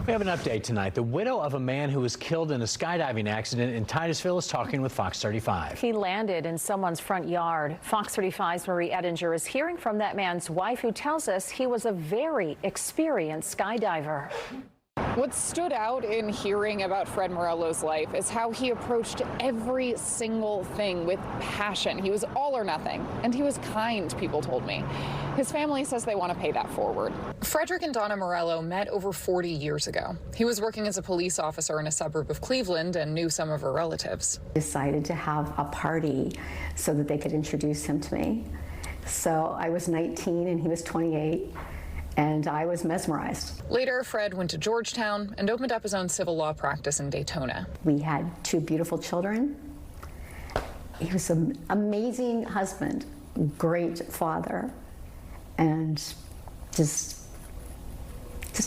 We have an update tonight. The widow of a man who was killed in a skydiving accident in Titusville is talking with Fox 35. He landed in someone's front yard. Fox 35's Marie Edinger is hearing from that man's wife, who tells us he was a very experienced skydiver. What stood out in hearing about Fred Morello's life is how he approached every single thing with passion. He was all or nothing, and he was kind, people told me. His family says they want to pay that forward. Frederick and Donna Morello met over 40 years ago. He was working as a police officer in a suburb of Cleveland and knew some of her relatives. Decided to have a party so that they could introduce him to me. So I was 19 and he was 28. And I was mesmerized. Later, Fred went to Georgetown and opened up his own civil law practice in Daytona. We had 2 beautiful children. He was an amazing husband, great father, and just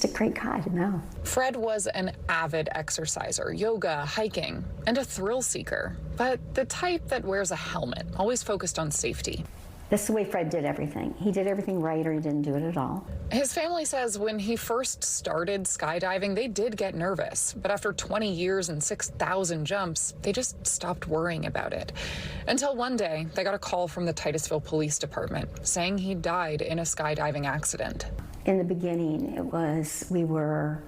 a great guy to know. Fred was an avid exerciser, yoga, hiking, and a thrill seeker, but the type that wears a helmet, always focused on safety. That's the way Fred did everything. He did everything right, or he didn't do it at all. His family says when he first started skydiving, they did get nervous. But after 20 years and 6,000 jumps, they just stopped worrying about it. Until one day, they got a call from the Titusville Police Department saying he died in a skydiving accident. In the beginning, we were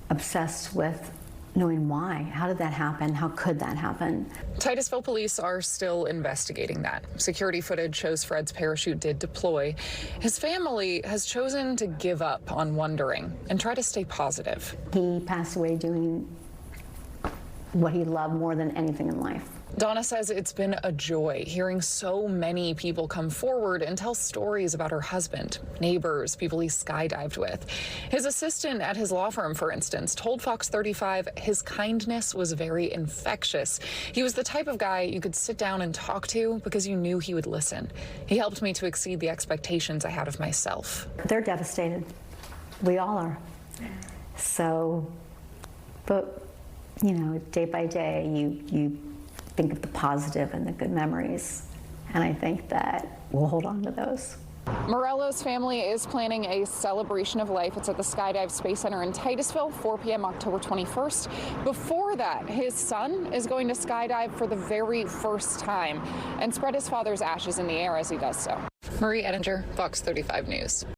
obsessed with knowing why. How did that happen? How could that happen? Titusville police are still investigating that. Security footage shows Fred's parachute did deploy. His family has chosen to give up on wondering and try to stay positive. He passed away doing what he loved more than anything in life. Donna says it's been a joy hearing so many people come forward and tell stories about her husband, neighbors, people he skydived with. His assistant at his law firm, for instance, told Fox 35 his kindness was very infectious. He was the type of guy you could sit down and talk to because you knew he would listen. He helped me to exceed the expectations I had of myself. They're devastated. We all are. So, but, you know, day by day, you think of the positive and the good memories, and I think that we'll hold on to those. Morello's family is planning a celebration of life. It's at the Skydive Space Center in Titusville, 4 p.m. October 21st. Before that, his son is going to skydive for the very first time and spread his father's ashes in the air as he does so. Marie Edinger, Fox 35 News.